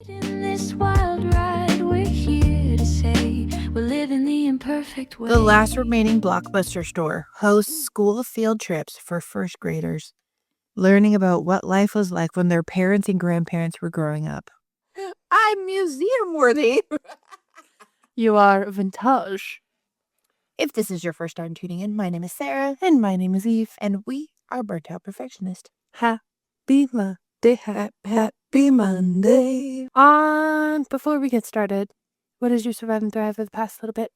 In this wild ride, we're here to say we're living the imperfect way. The last remaining Blockbuster store hosts school field trips for first graders, learning about what life was like when their parents and grandparents were growing up. I'm museum worthy. You are vintage. If this is your first time tuning in, my name is Sarah, And my name is Eve. and we are Burnt Out Perfectionist. Happy Monday, happy Monday. Before we get started, what is your survive and thrive of the past little bit?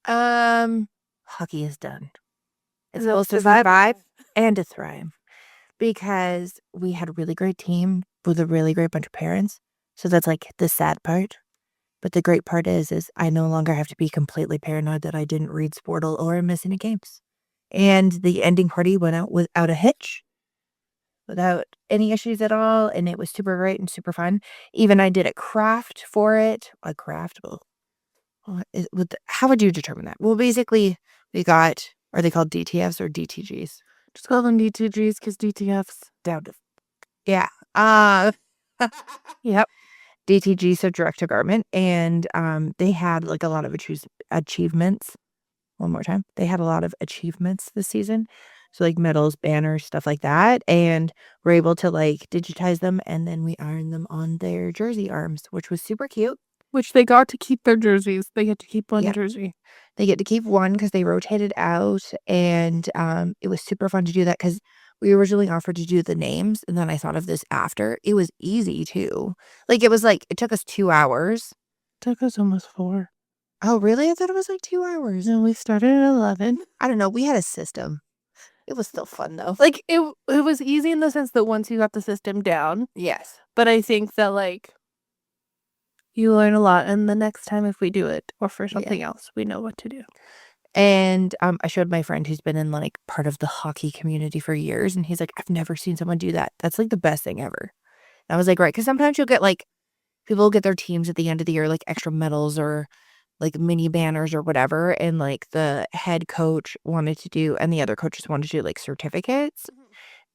Hockey is done. It's No, supposed to survive and to thrive because we had a really great team with a really great bunch of parents. So that's like the sad part. But the great part is I no longer have to be completely paranoid that I didn't read Sportle or miss any games. And the ending party went out without a hitch, without any issues at all, and it was super great and super fun. Even I did a craft for it. A craft? How would you determine that? Well, basically, we got, are they called DTFs or DTGs? Just call them DTGs because DTFs. Down to, yeah. Yep. DTG, so direct to garment, and they had like a lot of achievements. One more time, they had a lot of achievements this season, so like medals, banners, stuff like that, and we're able to like digitize them, and then we iron them on their jersey arms, which was super cute. Which they got to keep their jerseys. They get to keep one Yep. jersey. They get to keep one because they rotated out, and it was super fun to do that because we originally offered to do the names, and then I thought of this after. It was easy too. Like it took us 2 hours. Took us almost 4. Oh, really? I thought it was like 2 hours. And we started at 11. I don't know. We had a system. It was still fun though. Like it was easy in the sense that once you got the system down. Yes. But I think that like you learn a lot, and the next time if we do it or for something else, we know what to do. And I showed my friend who's been in like part of the hockey community for years, and he's like, I've never seen someone do that. That's like the best thing ever. And I was like, right, because sometimes you'll get like people will get their teams at the end of the year, like extra medals or like mini banners or whatever, and like the head coach wanted to do, and the other coaches wanted to do like certificates.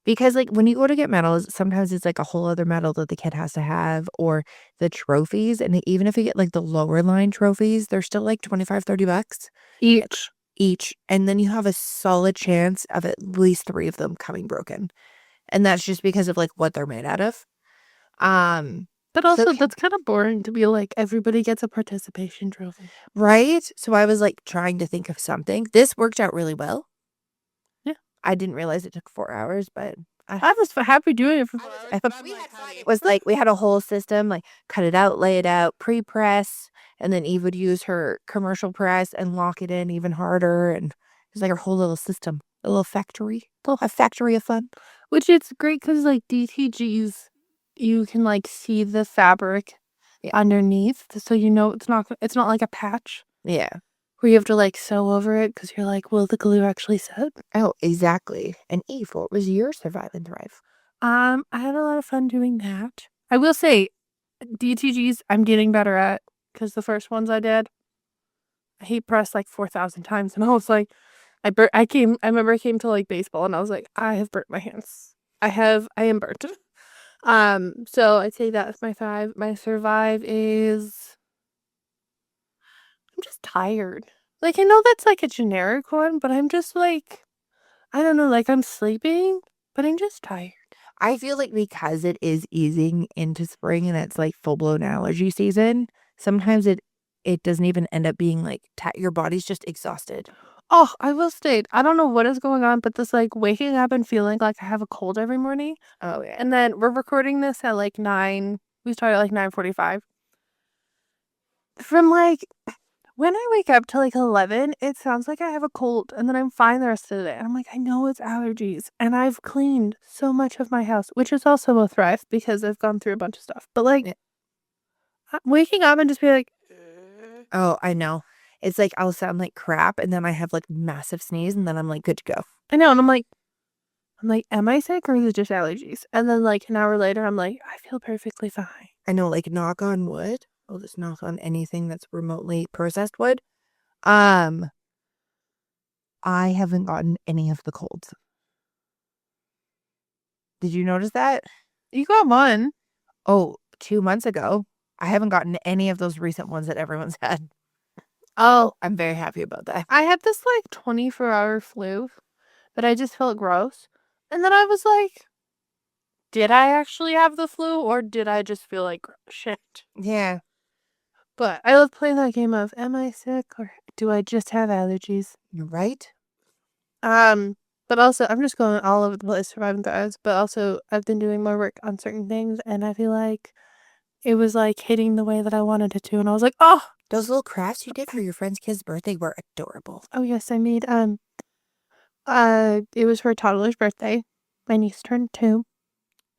Because, like, when you go to get medals, sometimes it's, like, a whole other medal that the kid has to have or the trophies, and even if you get, like, the lower line trophies, they're still, like, $25-$30 each, and then you have a solid chance of at least 3 of them coming broken, and that's just because of, like, what they're made out of. But also, that's kind of boring to be like, everybody gets a participation trophy. Right? So I was, like, trying to think of something. This worked out really well. Yeah. I didn't realize it took 4 hours, but I was happy doing it for 4 hours. It was like we had a whole system, like cut it out, lay it out, pre-press, and then Eve would use her commercial press and lock it in even harder, and it was like her whole little system, a little factory of fun. Which it's great because like DTGs, you can like see the fabric underneath, so you know it's not like a patch. Yeah. Where you have to like sew over it because you're like, will the glue actually set? Oh, exactly. And Eve, what was your survive and thrive? I had a lot of fun doing that. I will say, DTGs I'm getting better at because the first ones I did, I heat pressed like 4,000 times, and I was like, I remember I came to like baseball, and I was like, I have burnt my hands. I am burnt. So I'd say that's my thrive. My survive is I'm just tired. Like, I know that's like a generic one, but I'm just like, I don't know, like I'm sleeping, but I'm just tired. I feel like because it is easing into spring and it's like full-blown allergy season, sometimes it doesn't even end up being like your body's just exhausted. Oh, I will state, I don't know what is going on, but this like waking up and feeling like I have a cold every morning. Oh, yeah. And then we're recording this at like 9. We started at like 9:45. From like when I wake up to like 11, it sounds like I have a cold, and then I'm fine the rest of the day. And I'm like, I know it's allergies, and I've cleaned so much of my house, which is also a thrive because I've gone through a bunch of stuff. But like waking up and just be like, oh, I know. It's like I'll sound like crap, and then I have like massive sneeze, and then I'm like good to go. I know, and I'm like, am I sick or is it just allergies? And then like an hour later, I'm like, I feel perfectly fine. I know, like knock on wood. I'll just knock on anything that's remotely processed wood. I haven't gotten any of the colds. Did you notice that? You got one. Oh, 2 months ago. I haven't gotten any of those recent ones that everyone's had. Oh, I'm very happy about that. I had this like 24-hour flu that I just felt gross. And then I was like, did I actually have the flu or did I just feel like shit? Yeah. But I love playing that game of, am I sick or do I just have allergies? You're right. But also I'm just going all over the place surviving the odds, but also I've been doing more work on certain things and I feel like it was like hitting the way that I wanted it to, and I was like, oh, Those little crafts you did for your friend's kid's birthday were adorable. oh yes, I made it was for a toddler's birthday. My niece turned 2.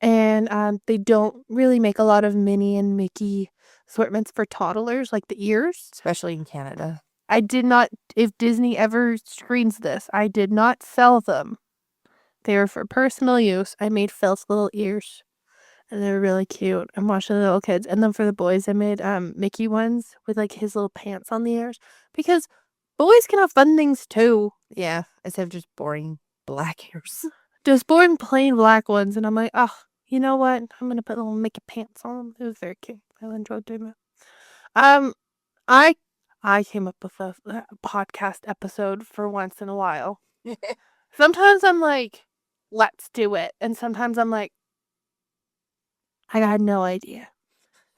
And they don't really make a lot of Minnie and Mickey assortments for toddlers, like the ears. Especially in Canada. I did not, if Disney ever screens this, I did not sell them. They were for personal use. I made Phil's little ears, and they were really cute. I'm watching the little kids. And then for the boys, I made Mickey ones with like his little pants on the ears, because boys can have fun things too. Yeah. Instead of just boring black ears. Just boring plain black ones, and I'm like, oh, you know what? I'm gonna put little Mickey pants on them. It was very cute. I enjoyed doing that. I came up with a podcast episode for once in a while. Sometimes I'm like, let's do it, and sometimes I'm like, I got no idea.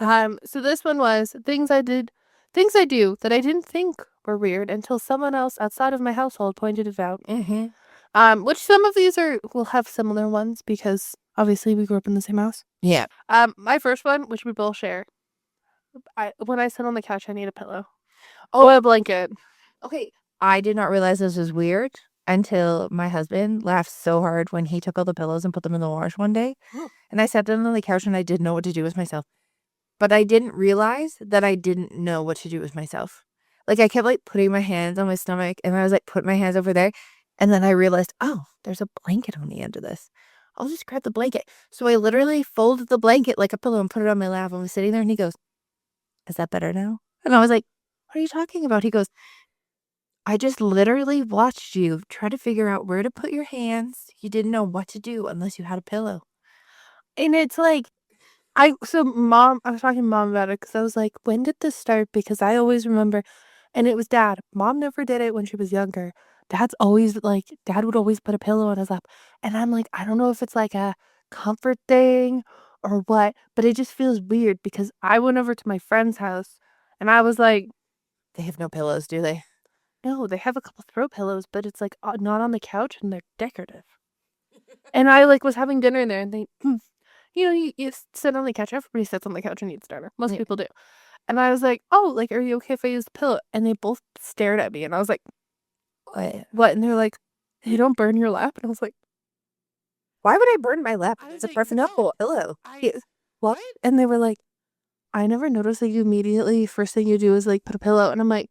So this one was things I do that I didn't think were weird until someone else outside of my household pointed it out. Mm-hmm. Which some of these will have similar ones because obviously we grew up in the same house. Yeah. My first one, which we both share, when I sit on the couch, I need a pillow. Oh, a blanket. Okay. I did not realize this was weird until my husband laughed so hard when he took all the pillows and put them in the wash one day. And I sat down on the couch and I didn't know what to do with myself. But I didn't realize that I didn't know what to do with myself. Like, I kept, like, putting my hands on my stomach, and I was, like, putting my hands over there. And then I realized, oh, there's a blanket on the end of this. I'll just grab the blanket. So I literally folded the blanket like a pillow and put it on my lap. I was sitting there, and he goes, is that better now? And I was like, what are you talking about? He goes, I just literally watched you try to figure out where to put your hands. You didn't know what to do unless you had a pillow. And it's like, I was talking to Mom about it because I was like, when did this start? Because I always remember, and it was Dad. Mom never did it when she was younger. Dad would always put a pillow on his lap. And I'm like, I don't know if it's like a comfort thing or what, but it just feels weird because I went over to my friend's house and I was like, They have no pillows, do they? no, they have a couple throw pillows, but it's like not on the couch and they're decorative. And I like was having dinner there and they, you sit on the couch. Everybody sits on the couch and eats dinner. Most people do. And I was like, oh, like, are you okay if I use the pillow? And they both stared at me and I was like, what? And they're like, you don't burn your lap? And I was like, why would I burn my lap? It's a like, professional pillow. what? And they were like, I never noticed that you immediately, first thing you do is like put a pillow. And I'm like,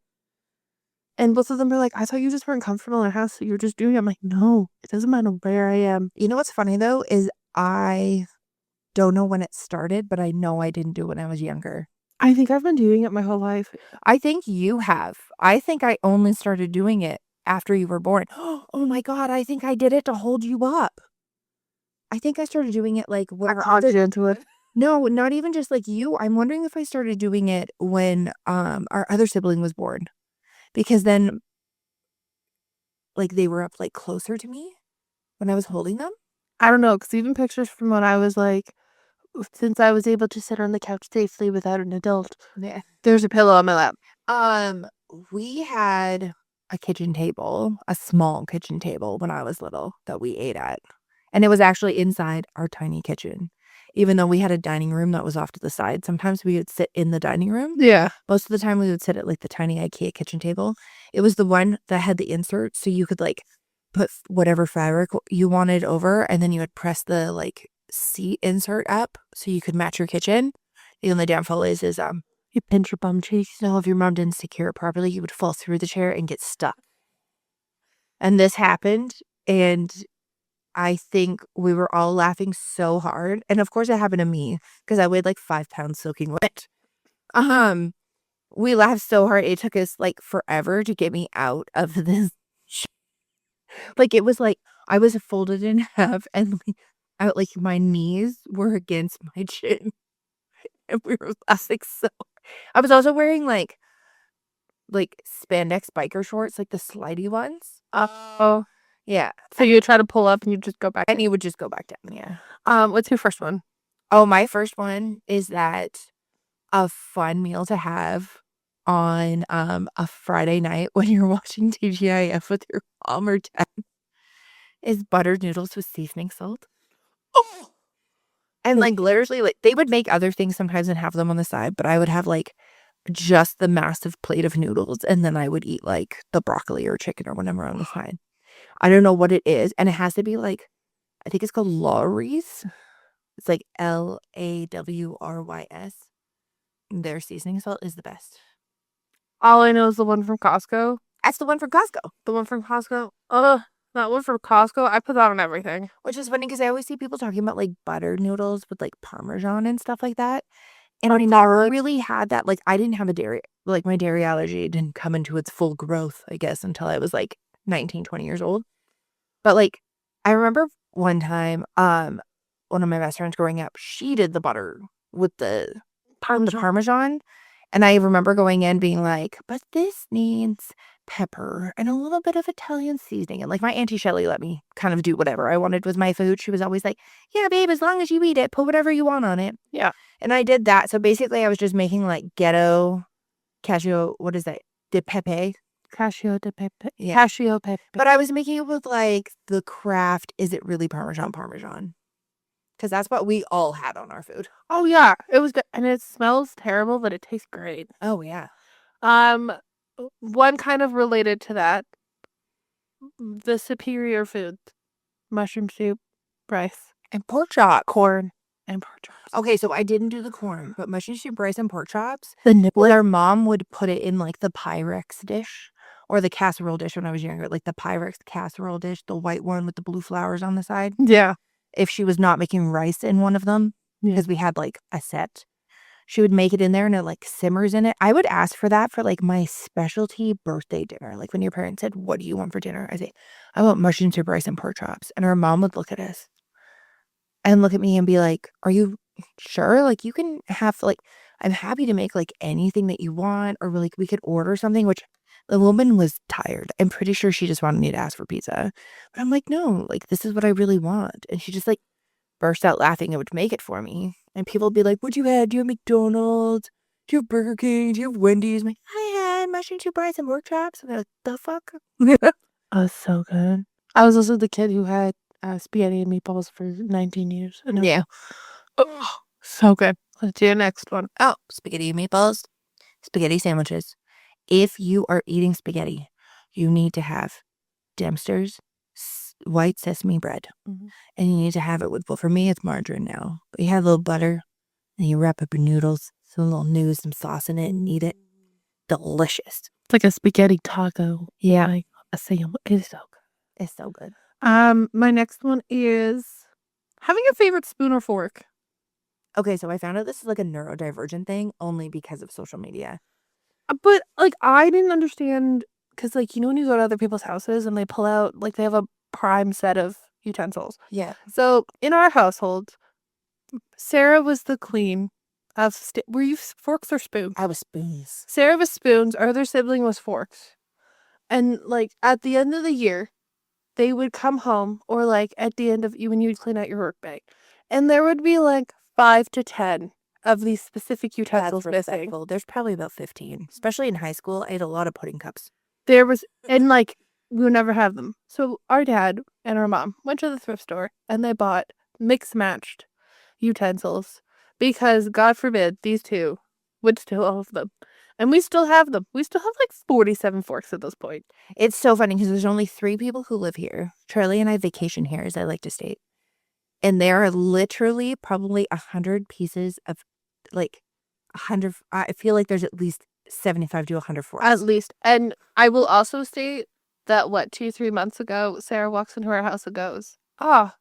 and both of them were like, I thought you just weren't comfortable in our house, so you were just doing it. I'm like, no, it doesn't matter where I am. You know what's funny, though, is I don't know when it started, but I know I didn't do it when I was younger. I think I've been doing it my whole life. I think you have. I think I only started doing it after you were born. Oh my God, I think I did it to hold you up. I think I started doing it like when I caught you into it. No, not even just like you. I'm wondering if I started doing it when our other sibling was born. Because then like they were up like closer to me when I was holding them. I don't know, because even pictures from when I was like, since I was able to sit on the couch safely without an adult, there's a pillow on my lap. We had a kitchen table, a small kitchen table when I was little that we ate at. And it was actually inside our tiny kitchen. Even though we had a dining room that was off to the side, sometimes we would sit in the dining room. Yeah. Most of the time we would sit at like the tiny IKEA kitchen table. It was the one that had the insert, so you could like put whatever fabric you wanted over, and then you would press the like seat insert up so you could match your kitchen. The only downfall is you pinch your bum cheeks. You know, if your mom didn't secure it properly, you would fall through the chair and get stuck. And this happened, and I think we were all laughing so hard. And of course it happened to me because I weighed like 5 pounds soaking wet. We laughed so hard. It took us like forever to get me out of this. Like it was like I was folded in half and like my knees were against my chin. And we were laughing so. I was also wearing like spandex biker shorts, like the slidey ones. Oh, Yeah. so you try to pull up and you just go back. And you would just go back down. Yeah. What's your first one? Oh, my first one is that a fun meal to have on a Friday night when you're watching TGIF with your mom or dad is buttered noodles with seasoning salt. Oh, And like literally, like they would make other things sometimes and have them on the side, but I would have like just the massive plate of noodles, and then I would eat like the broccoli or chicken or whatever on the side. I don't know what it is, and it has to be like, I think it's called Lawry's. It's like Lawrys. Their seasoning salt is the best. all I know is the one from Costco. That's the one from Costco. The one from Costco. That one from Costco. I put that on everything. Which is funny because I always see people talking about like buttered noodles with like Parmesan and stuff like that. And I never really had that. Like, I didn't have a dairy, like my dairy allergy didn't come into its full growth, I guess, until I was like 19, 20 years old. But like, I remember one time, one of my best friends growing up, she did the butter with the Parmesan. And I remember going in being like, but this needs pepper and a little bit of Italian seasoning. And like my Auntie Shelley let me kind of do whatever I wanted with my food. She was always like, yeah, babe, as long as you eat it, put whatever you want on it. Yeah. And I did that. So basically I was just making like ghetto cashew, what is that? De pepe. Cashew de pepe. Yeah. Cashew pepe. But I was making it with like the Kraft, is it really Parmesan? Because that's what we all had on our food. Oh yeah, it was good, and it smells terrible, but it tastes great. Oh yeah. One kind of related to that, the superior food, mushroom soup, rice, And pork chop. corn, and pork chops. Okay, so I didn't do the corn, but mushroom soup, rice, and pork chops. The nibble. Our mom would put it in like the Pyrex dish or the casserole dish when I was younger, like the Pyrex casserole dish, the white one with the blue flowers on the side. Yeah. If she was not making rice in one of them, because we had like a set, she would make it in there and it like simmers in it. I would ask for that for like my specialty birthday dinner. Like when your parents said, what do you want for dinner? I say, I want mushroom soup, rice, and pork chops. And our mom would look at us and look at me and be like, are you sure? Like you can have like, I'm happy to make like anything that you want, or like we could order something, which the woman was tired. I'm pretty sure she just wanted me to ask for pizza. But I'm like, no, like this is what I really want. And she just like burst out laughing and would make it for me. And people would be like, what you had? Do you have McDonald's? Do you have Burger King? Do you have Wendy's? I'm like, I had mushroom soup, rice, and pork chops. And they're like, the fuck? Oh, so good. I was also the kid who had spaghetti and meatballs for 19 years. Yeah. Oh, so good. Let's do the next one. Oh, spaghetti and meatballs, spaghetti sandwiches. If you are eating spaghetti, you need to have Dempster's white sesame bread. Mhm. And you need to have it with, well, for me, it's margarine now. But you have a little butter, and you wrap up your noodles, some little news, some sauce in it, and eat it. Delicious. It's like a spaghetti taco. Yeah. Like a sandwich. It's so good. It's so good. My next one is having a favorite spoon or fork. Okay, so I found out this is like a neurodivergent thing only because of social media. But like I didn't understand, because like, you know, when you go to other people's houses and they pull out, like they have a prime set of utensils. Yeah. So in our household, Sarah was the queen of were you forks or spoons? I was spoons. Sarah was spoons. Our other sibling was forks. And like at the end of the year, they would come home, or like at the end of when you would clean out your work bag, and there would be like 5 to 10 of these specific utensils missing. There's probably about 15. Especially in high school, I ate a lot of pudding cups. There was, and like we would never have them. So our dad and our mom went to the thrift store and they bought mix-matched utensils, because God forbid these two would steal all of them. And we still have them. We still have like 47 forks at this point. It's so funny because there's only 3 people who live here. Charlie and I vacation here, as I like to state. And there are literally probably 100 pieces of, like, 100. I feel like there's at least 75 to 100 forks. At least. And I will also state that 2-3 months ago, Sarah walks into our house and goes, I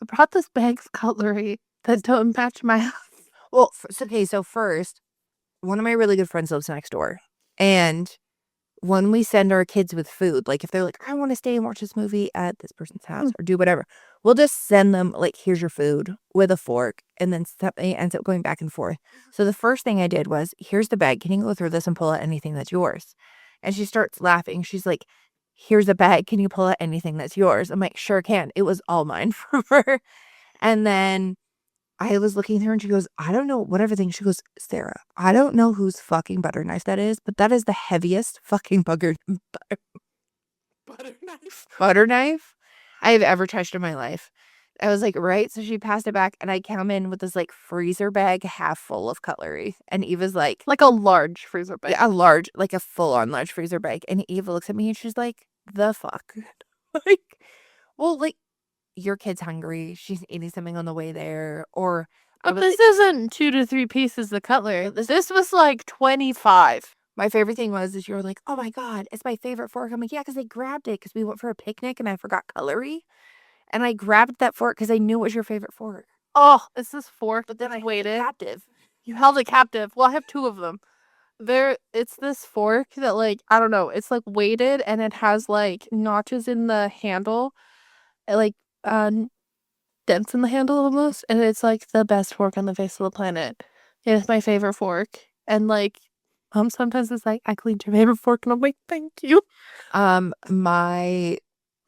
brought this bag of cutlery that don't match my house. Well, okay, so first, one of my really good friends lives next door. And when we send our kids with food, like if they're like, I want to stay and watch this movie at this person's house or do whatever, we'll just send them like, here's your food with a fork, and then it ends up going back and forth. So the first thing I did was, here's the bag. Can you go through this and pull out anything that's yours? And she starts laughing. She's like, here's a bag. Can you pull out anything that's yours? I'm like, sure can. It was all mine from her. And then I was looking at her and she goes, I don't know, whatever thing. She goes, Sarah, I don't know whose fucking butter knife that is, but that is the heaviest fucking butter knife I have ever touched in my life. I was like, right. So she passed it back and I come in with this like freezer bag half full of cutlery. And Eva's like Like a large freezer bag. a large, like a full on large freezer bag. And Eva looks at me and she's like, the fuck? Like, well, like, your kid's hungry. She's eating something on the way there. Or But this isn't 2 to 3 pieces of cutlery. This was like 25. My favorite thing was is you were like, oh my God, it's my favorite fork. I'm like, yeah, because I grabbed it because we went for a picnic and I forgot cutlery. And I grabbed that fork because I knew it was your favorite fork. Oh, it's this fork. But then I waited. captive. You held it captive. Well, I have 2 of them. It's this fork that, like, I don't know. It's like weighted and it has like notches in the handle, like dents in the handle almost. And it's like the best fork on the face of the planet. It is my favorite fork. And like, sometimes it's like, I cleaned your favorite fork, and I'm like, thank you. My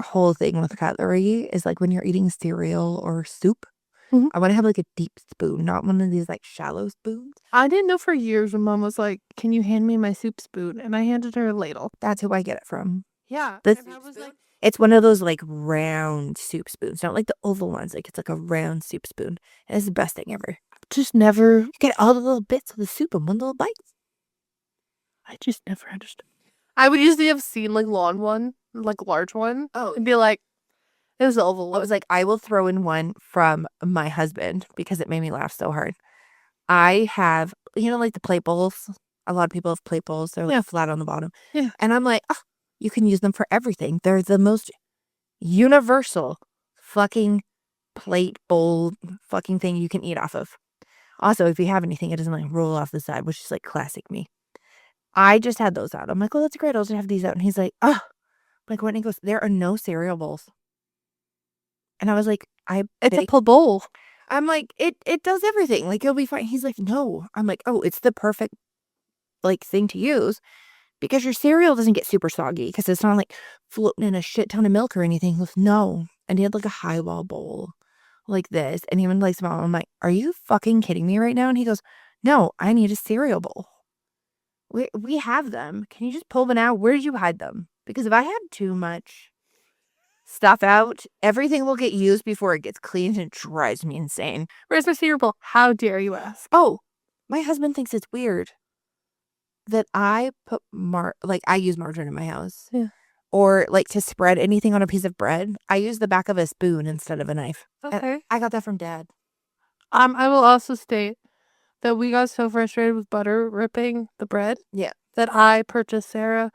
whole thing with cutlery is like when you're eating cereal or soup, Mhm. I want to have like a deep spoon, not one of these like shallow spoons. I didn't know for years when Mom was like, can you hand me my soup spoon? And I handed her a ladle. That's who I get it from. Yeah. The and I soup was spoon? like, It's one of those like round soup spoons, not like the oval ones. Like it's like a round soup spoon. And it's the best thing ever. just never, You get all the little bits of the soup in one little bite. I just never understood. I would usually have seen like long one, like large one, Oh, and be like, it was the oval I one. was like, I will throw in one from my husband because it made me laugh so hard. I have, like the plate bowls. A lot of people have plate bowls. They're like flat on the bottom. Yeah. And I'm like, oh, you can use them for everything. They're the most universal fucking plate bowl fucking thing you can eat off of. Also, if you have anything, it doesn't like roll off the side, which is like classic me. I just had those out. I'm like, oh, that's great. I'll just have these out. And he's like, oh, like when he goes, there are no cereal bowls. And I was like, It's a bowl. I'm like, it does everything. Like, it'll be fine. He's like, no. I'm like, oh, it's the perfect like thing to use because your cereal doesn't get super soggy because it's not like floating in a shit ton of milk or anything. He goes, no. And he had like a highball bowl like this. And he would like smile. I'm like, are you fucking kidding me right now? And he goes, no, I need a cereal bowl. We have them. Can you just pull them out? Where did you hide them? Because if I had too much stuff out, everything will get used before it gets cleaned and it drives me insane. Where's my cereal bowl? How dare you ask? Oh, my husband thinks it's weird that I put I use margarine in my house. Yeah. Or like to spread anything on a piece of bread, I use the back of a spoon instead of a knife. Okay. And I got that from Dad. I will also state that we got so frustrated with butter ripping the bread. Yeah. That I purchased Sarah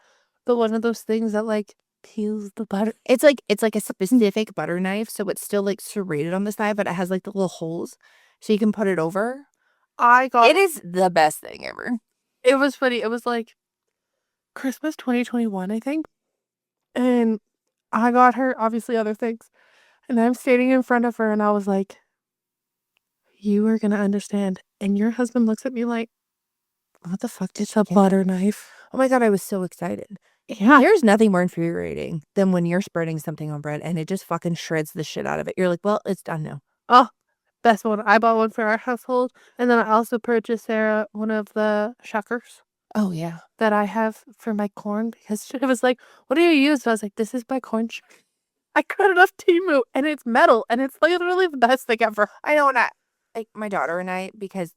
one of those things that like peels the butter. It's like a specific butter knife, so it's still like serrated on the side, but it has like the little holes so you can put it over. It is the best thing ever. It was funny. It was like Christmas 2021, I think. And I got her obviously other things. And I'm standing in front of her and I was like, you are going to understand. And your husband looks at me like, what the fuck? It's a butter knife. Oh my God, I was so excited. Yeah. There's nothing more infuriating than when you're spreading something on bread and it just fucking shreds the shit out of it. You're like, well, it's done now. Oh, best one. I bought one for our household. And then I also purchased Sarah one of the shuckers. Oh, yeah. That I have for my corn because she was like, what do you use? So I was like, this is my corn shucker. I got it off Temu and it's metal and it's literally the best thing ever. I know, not like my daughter and I, because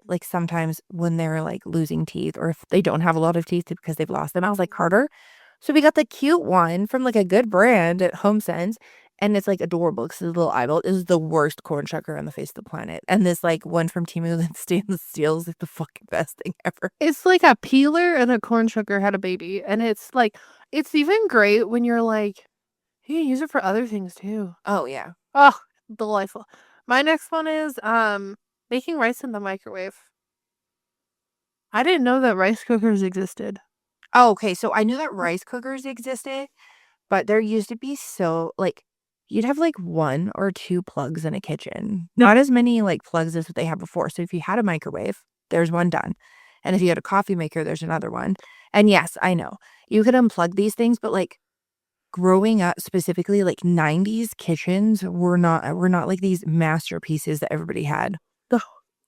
like sometimes when they're like losing teeth or if they don't have a lot of teeth because they've lost them, I was like, Carter. So we got the cute one from like a good brand at HomeSense. And it's like adorable because the little eyeball is the worst corn shucker on the face of the planet. And this like one from Temu that's stainless steel is like the fucking best thing ever. It's like a peeler and a corn shucker had a baby. And it's like, it's even great when you're like, you can use it for other things too. Oh, yeah. Oh, delightful. My next one is making rice in the microwave. I didn't know that rice cookers existed. Oh, okay. So I knew that rice cookers existed, but there used to be you'd have like 1 or 2 plugs in a kitchen. Not as many like plugs as what they had before. So if you had a microwave, there's one done. And if you had a coffee maker, there's another one. And yes, I know. You could unplug these things, but like growing up, specifically like 90s kitchens were not like these masterpieces that everybody had. Ugh.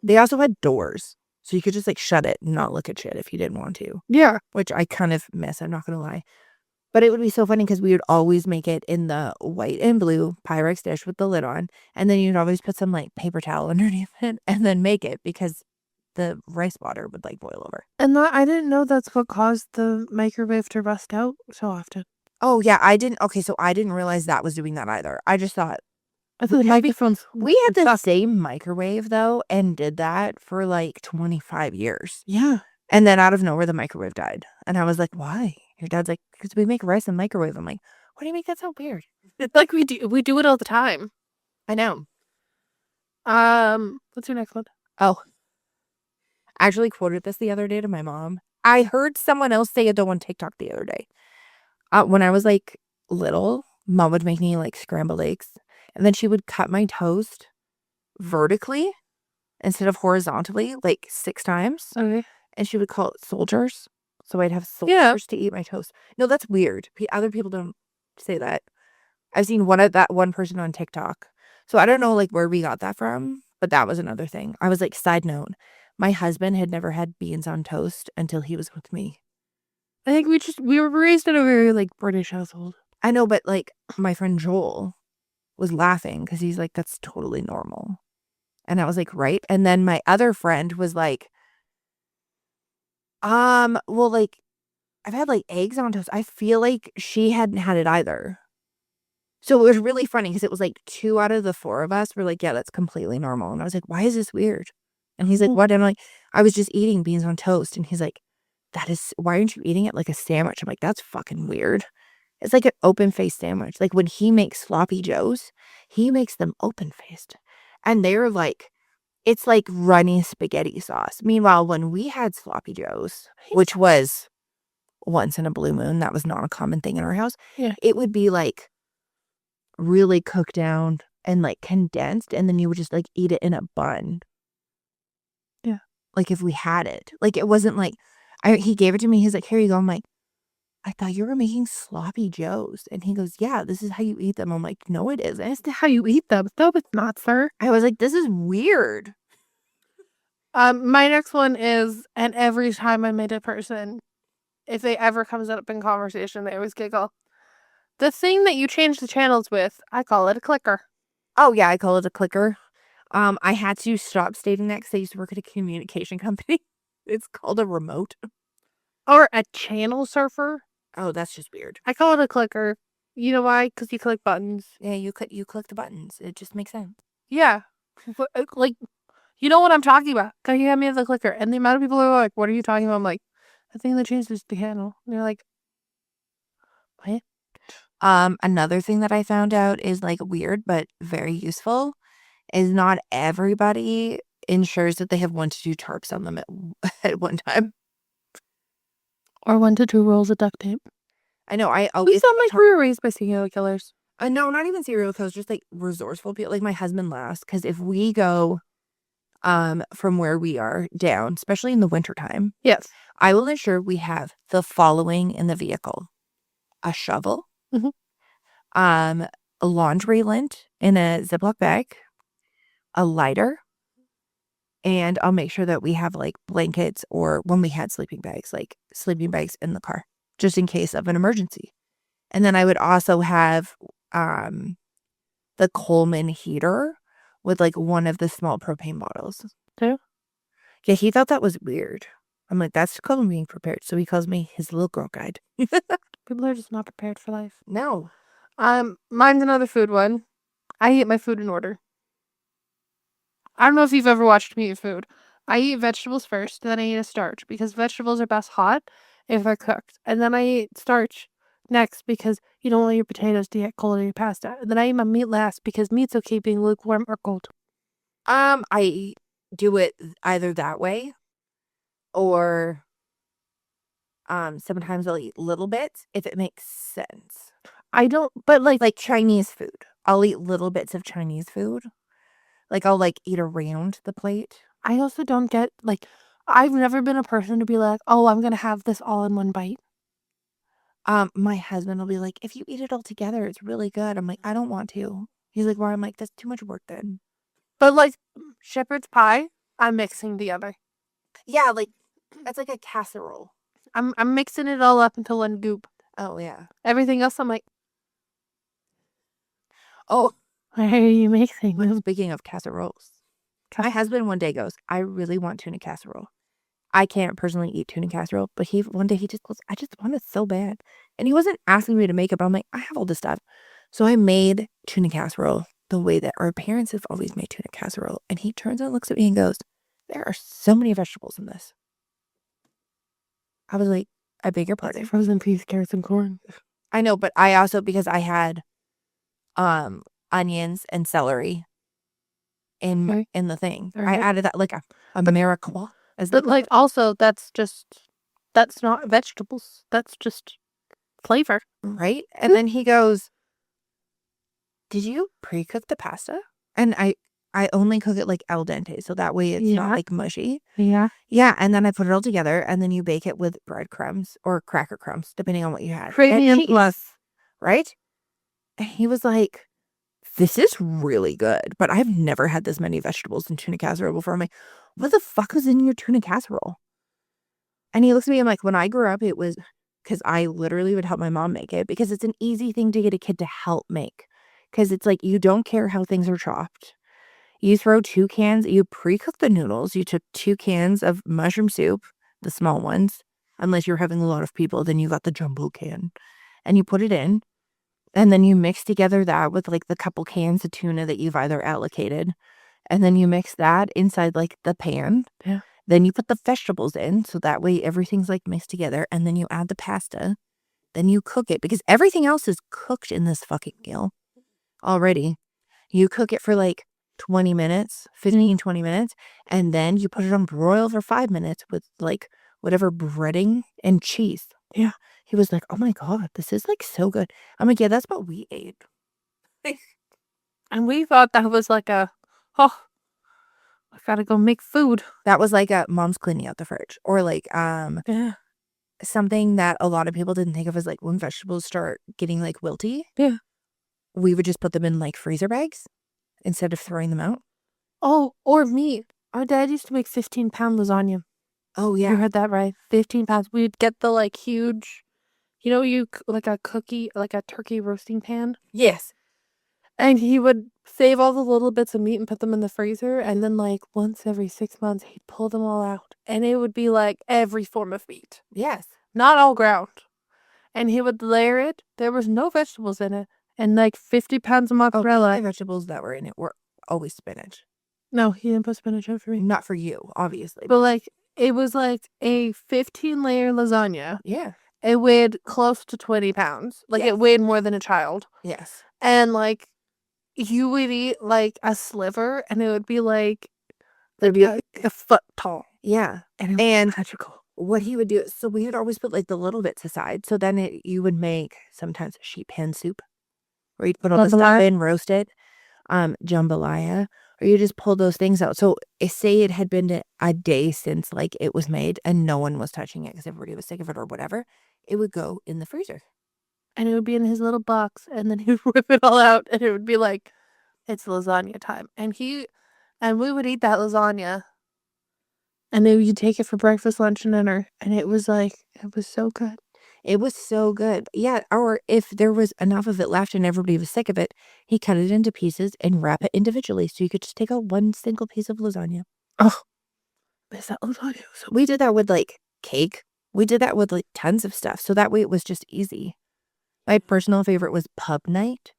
They also had doors. So you could just like shut it and not look at shit if you didn't want to, Yeah. which I kind of miss, I'm not gonna lie. But it would be so funny because we would always make it in the white and blue Pyrex dish with the lid on, and then you'd always put some, like, paper towel underneath it and then make it because the rice water would, like, boil over. And I didn't know that's what caused the microwave to rust out so often. Oh, yeah, so I didn't realize that was doing that either. I just thought I thought the microphones. we had the same microwave, though, and did that for, like, 25 years. Yeah. And then out of nowhere, the microwave died, and I was like, "Why?" Your dad's like, "'Cause we make rice in microwave." I'm like, "Why do you make that so weird?" It's like we do it all the time. I know. What's your next one? Oh. I actually quoted this the other day to my mom. I heard someone else say it though on TikTok the other day. When I was like little, mom would make me like scrambled eggs, and then she would cut my toast vertically instead of horizontally, like 6 times, Okay. and she would call it soldiers. So I'd have Yeah. soldiers to eat my toast. No, that's weird. Other people don't say that. I've seen that one person on TikTok. So I don't know like where we got that from, but that was another thing. I was like, side note, my husband had never had beans on toast until he was with me. I think we were raised in a very like British household. I know, but like my friend Joel was laughing because he's like, that's totally normal. And I was like, right. And then my other friend was like, well, like I've had like eggs on toast. I feel like she hadn't had it either. So it was really funny because it was like 2 out of the 4 of us were like, yeah, that's completely normal. And I was like, why is this weird? And he's like, what? And I'm like, I was just eating beans on toast. And he's like, why aren't you eating it like a sandwich? I'm like, that's fucking weird. It's like an open faced sandwich. Like when he makes sloppy joes, he makes them open faced. And they're like, it's like runny spaghetti sauce. Meanwhile, when we had sloppy joes, which was once in a blue moon, that was not a common thing in our house. Yeah. It would be like really cooked down and like condensed, and then you would just like eat it in a bun. Yeah. Like if we had it. Like it wasn't like he gave it to me. He's like, here you go. I'm like, I thought you were making sloppy joes. And he goes, yeah, this is how you eat them. I'm like, no, it isn't. That's how you eat them. No, it's not, sir. I was like, this is weird. My next one is, and every time I meet a person, if they ever comes up in conversation, they always giggle. The thing that you change the channels with, I call it a clicker. Oh yeah, I call it a clicker. I had to stop stating that because I used to work at a communication company. It's called a remote. Or a channel surfer. Oh, that's just weird. I call it a clicker. You know why? Because you click buttons. Yeah, you click the buttons. It just makes sense. Yeah. Like, you know what I'm talking about. Can you hand me the clicker? And the amount of people who are like, what are you talking about? I'm like, the thing that changes the channel. And they're like, what? Another thing that I found out is like weird but very useful is not everybody ensures that they have 1 to 2 tarps on them at one time. Or 1 to 2 rolls of duct tape. I know. I We always sound like we were raised by serial killers. no, not even serial killers, just like resourceful people. Like my husband laughs because if we go from where we are down, especially in the wintertime, Yes. I will ensure we have the following in the vehicle: a shovel, Mhm. A laundry lint in a Ziploc bag, a lighter, and I'll make sure that we have like blankets, or when we had sleeping bags in the car, just in case of an emergency. And then I would also have the Coleman heater with like 1 of the small propane bottles. Too? Yeah, he thought that was weird. I'm like, that's called being prepared. So he calls me his little girl guide. People are just not prepared for life. No. Mine's another food one. I eat my food in order. I don't know if you've ever watched me eat food. I eat vegetables first, then I eat a starch because vegetables are best hot if they're cooked. And then I eat starch next because you don't want your potatoes to get cold in your pasta. And then I eat my meat last because meat's okay being lukewarm or cold. I do it either that way or Sometimes I'll eat little bits if it makes sense. I don't, but like Chinese food. I'll eat little bits of Chinese food. Like I'll like eat around the plate. I also don't get like, I've never been a person to be like, oh, I'm going to have this all in one bite. My husband will be like, if you eat it all together, it's really good. I'm like, I don't want to. He's like, well, I'm like, that's too much work then. But like shepherd's pie, I'm mixing together. Yeah, like that's like a casserole. I'm mixing it all up into one goop. Oh yeah. Everything else, I'm like, Oh, why are you mixing but them? speaking of casseroles, my husband one day goes, I really want tuna casserole. I can't personally eat tuna casserole, but one day he just goes, I just want it so bad. And he wasn't asking me to make it, but I'm like, I have all this stuff. So I made tuna casserole the way that our parents have always made tuna casserole. And he turns and looks at me and goes, there are so many vegetables in this. I was like, I beg your pardon. Frozen peas, carrots, and corn. I know, but I also, because I had onions and celery in the thing. I added that like a Ameriqua. But like also that's not vegetables. That's just flavor. Right? And then he goes, did you pre-cook the pasta? And I only cook it like al dente, so that way it's not like mushy. Yeah. Yeah, and then I put it all together, and then you bake it with breadcrumbs or cracker crumbs, depending on what you had. Premium plus. Right? And he was like, this is really good, but I've never had this many vegetables in tuna casserole before. I'm like, what the fuck was in your tuna casserole? And he looks at me, I'm like, when I grew up, it was because I literally would help my mom make it because it's an easy thing to get a kid to help make. Because it's like, you don't care how things are chopped. You throw 2 cans, you pre-cook the noodles. You took 2 cans of mushroom soup, the small ones. Unless you're having a lot of people, then you got the jumbo can. And you put it in. And then you mix together that with like the couple cans of tuna that you've either allocated. And then you mix that inside like the pan. Yeah. Then you put the vegetables in. So that way everything's like mixed together. And then you add the pasta. Then you cook it because everything else is cooked in this fucking meal already. You cook it for like 20 minutes, 15, 20 minutes. And then you put it on broil for 5 minutes with like whatever breading and cheese. Yeah. He was like, oh my God, this is like so good. I'm like, yeah, that's what we ate. And we thought that was like I gotta go make food. That was like a mom's cleaning out the fridge. Or like Yeah. something that a lot of people didn't think of as like when vegetables start getting like wilty. Yeah. We would just put them in like freezer bags instead of throwing them out. Oh, or meat. Our dad used to make 15-pound lasagna. Oh yeah. You heard that right. 15 pounds. We'd get the like huge, like a cookie, like a turkey roasting pan. Yes. And he would save all the little bits of meat and put them in the freezer. And then like once every 6 months, he'd pull them all out. And it would be like every form of meat. Yes. Not all ground. And he would layer it. There was no vegetables in it. And like 50 pounds of mozzarella. The vegetables that were in it were always spinach. No, he didn't put spinach in for me. Not for you, obviously. But like, it was like a 15-layer lasagna. Yeah. It weighed close to 20 pounds. Like, Yes. it weighed more than a child. Yes. And like, you would eat like a sliver, and it would be like a foot tall. Yeah. And magical. What he would do, so we would always put like the little bits aside. So then you would make sometimes sheet pan soup, where you'd put all the stuff in, roast it, jambalaya, or you just pull those things out. So say it had been a day since like it was made and no one was touching it because everybody was sick of it or whatever, it would go in the freezer. And it would be in his little box, and then he would whip it all out, and it would be like, it's lasagna time. And we would eat that lasagna, and then you'd take it for breakfast, lunch, and dinner, and it was so good. It was so good. Yeah, or if there was enough of it left and everybody was sick of it, he cut it into pieces and wrap it individually. So you could just take out one single piece of lasagna. Oh, is that lasagna? So we did that with like cake. We did that with like tons of stuff. So that way it was just easy. My personal favorite was pub night.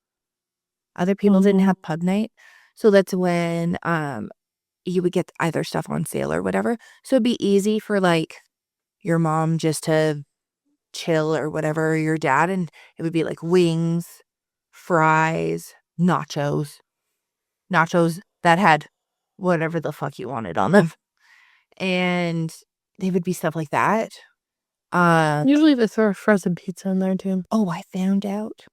Other people didn't have pub night. So that's when you would get either stuff on sale or whatever. So it'd be easy for like your mom just to chill or whatever, your dad, and it would be like wings, fries, nachos that had whatever the fuck you wanted on them. And they would be stuff like that. Usually they throw frozen pizza in there too. Oh, I found out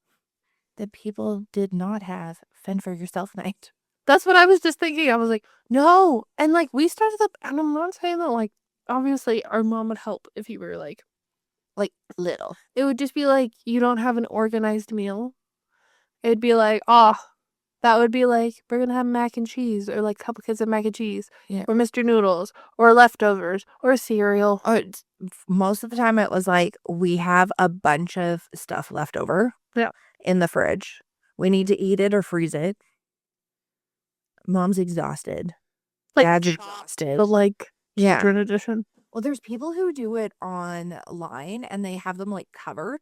that people did not have fend for yourself night. That's what I was just thinking. I was like, no. And like we started up, and I'm not saying that like obviously our mom would help if you were like Little. it would just be like you don't have an organized meal. It'd be like, oh, that would be like we're gonna have mac and cheese or like a couple kids of mac and cheese. Yeah. Or Mr. Noodles or leftovers or cereal. Or most of the time it was like we have a bunch of stuff left over. Yeah. In the fridge. We need to eat it or freeze it. Mom's exhausted. Like Dad's exhausted. the like Yeah. children edition. Well, there's people who do it online and they have them like covered.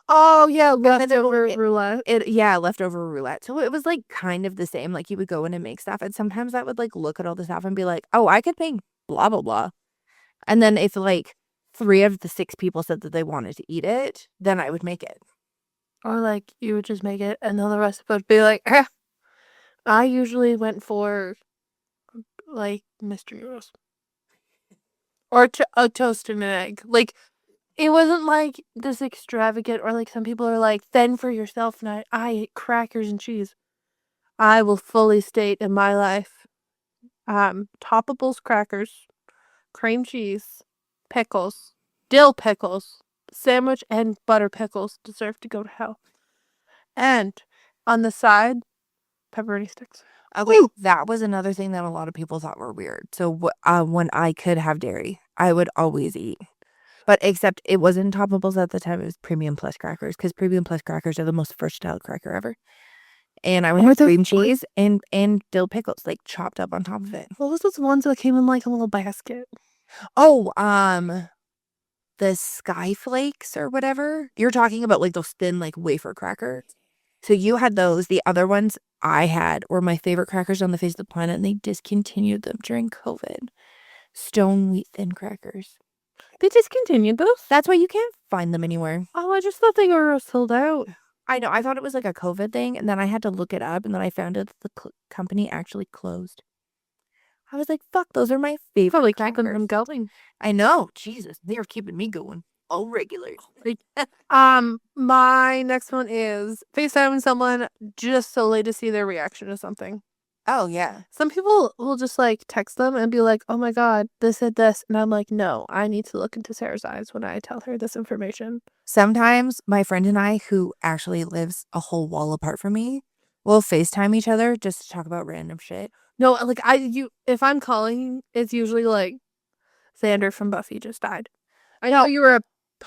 Oh yeah, then leftover it- roulette. Leftover roulette. So it was like kind of the same. Like you would go in and make stuff, and sometimes I would like look at all the stuff and be like, oh, I could make blah blah blah. And then if like 3 of the 6 people said that they wanted to eat it, then I would make it. Or like you would just make it and then the rest of it would be like, eh. I usually went for like Mr. Noodles. Or a toast and an egg. Like it wasn't like this extravagant or like some people are like, fend for yourself night. I ate crackers and cheese. I will fully state in my life, Toppables crackers, cream cheese, pickles, dill pickles, sandwich and butter pickles deserve to go to hell. And on the side, pepperoni sticks. Okay, that was another thing that a lot of people thought were weird. So when I could have dairy, I would always eat. But except it wasn't Toppables at the time. It was Premium Plus crackers because Premium Plus crackers are the most versatile cracker ever. And I would have cream cheese and dill pickles like chopped up on top of it. What was those ones that came in like a little basket? Oh, the Sky Flakes or whatever. You're talking about like those thin like wafer crackers. So you had those. The other ones I had were my favorite crackers on the face of the planet, and they discontinued them during COVID. Stone wheat thin crackers. They discontinued those? That's why you can't find them anywhere. Oh, I just thought they were sold out. I know. I thought it was like a COVID thing, and then I had to look it up, and then I found out that the company actually closed. I was like, fuck, those are my favorite Probably crackers. keeping them going. I know. Jesus, they're keeping me going all regular. My next one is FaceTiming someone just solely to see their reaction to something. Oh, yeah. Some people will just like text them and be like, oh my God, this said this. And I'm like, no, I need to look into Sarah's eyes when I tell her this information. Sometimes my friend and I, who actually lives a whole wall apart from me, will FaceTime each other just to talk about random shit. No, like if I'm calling, it's usually like Xander from Buffy just died. I know you were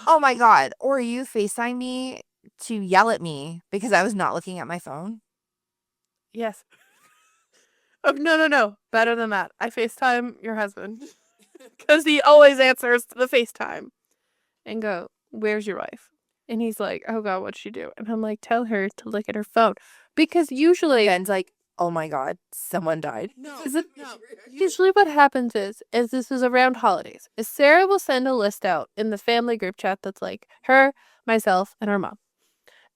Oh my God. Or you FaceTime me to yell at me because I was not looking at my phone. Yes. Oh, no. Better than that. I FaceTime your husband. Because he always answers to the FaceTime. And go, where's your wife? And he's like, oh God, what'd she do? And I'm like, tell her to look at her phone. Because usually... Ben's like, oh my God, someone died. No. Usually what happens is this is around holidays, is Sarah will send a list out in the family group chat that's like her, myself, and our mom.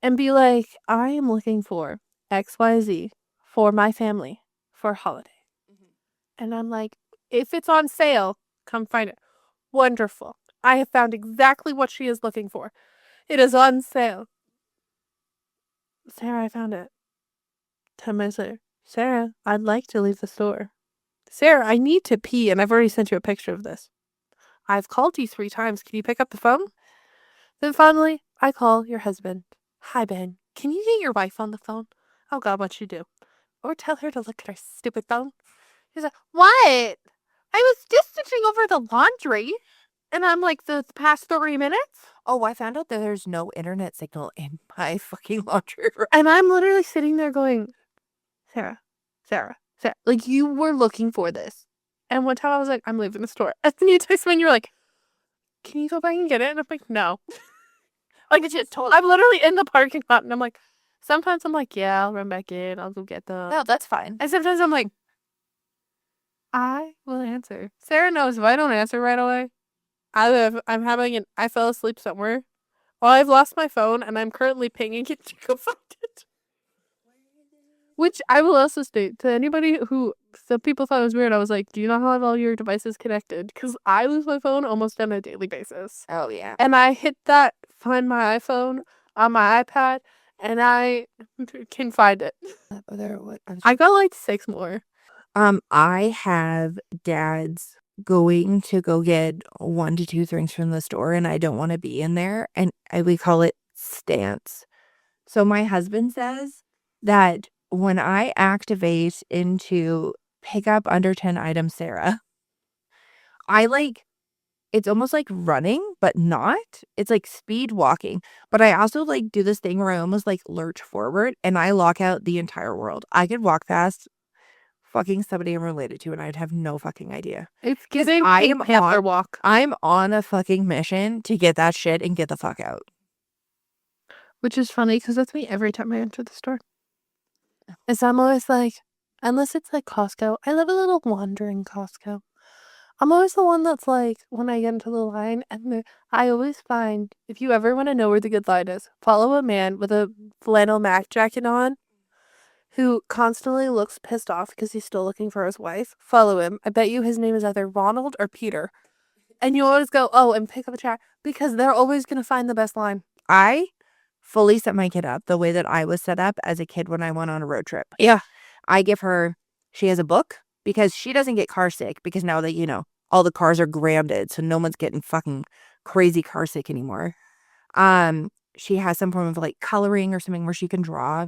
And be like, I am looking for XYZ for my family for holiday. Mm-hmm. And I'm like, if it's on sale, come find it. Wonderful. I have found exactly what she is looking for. It is on sale. Sarah, I found it. 10 minutes later. Sarah, I'd like to leave the store. Sarah, I need to pee, and I've already sent you a picture of this. I've called you 3 times. Can you pick up the phone? Then finally, I call your husband. Hi, Ben. Can you get your wife on the phone? Oh, God, what'd she do? Or tell her to look at her stupid phone. He's like, what? I was just stitching over the laundry. And I'm like, the past 30 minutes? Oh, I found out that there's no internet signal in my fucking laundry room. And I'm literally sitting there going, Sarah. Like, you were looking for this. And one time I was like, I'm leaving the store. And then you text me and you're like, can you go back and get it? And I'm like, no. Like, it's just I'm literally in the parking lot. And I'm like, sometimes I'm like, yeah, I'll run back in. I'll go get them. No, that's fine. And sometimes I'm like, I will answer. Sarah knows if I don't answer right away, I fell asleep somewhere. Well, I've lost my phone and I'm currently pinging it to go find it. Which I will also state to anybody who some people thought it was weird. I was like, do you not have all your devices connected? Because I lose my phone almost on a daily basis. Oh, yeah. And I hit that find my iPhone on my iPad, and I can find it. I got like 6 more. I have dads going to go get 1 to 2 things from the store, and I don't want to be in there, and we call it stance. So my husband says that when I activate into pick up under 10 items, Sarah, it's almost like running, but not. It's like speed walking. But I also do this thing where I almost lurch forward and I lock out the entire world. I could walk past fucking somebody I'm related to and I'd have no fucking idea. It's giving walk. I'm on a fucking mission to get that shit and get the fuck out. Which is funny because that's me every time I enter the store. Is I'm always like, unless it's like Costco. I live a little wandering Costco. I'm always the one that's like, when I get into the line, and I always find, if you ever want to know where the good line is, follow a man with a flannel Mac jacket on who constantly looks pissed off because he's still looking for his wife. Follow him. I bet you his name is either Ronald or Peter. And you always go, oh, and pick up a chat because they're always going to find the best line. I fully set my kid up the way that I was set up as a kid when I went on a road trip. Yeah. I give her, she has a book because she doesn't get car sick because now that, all the cars are grounded, so no one's getting fucking crazy car sick anymore. She has some form of coloring or something where she can draw.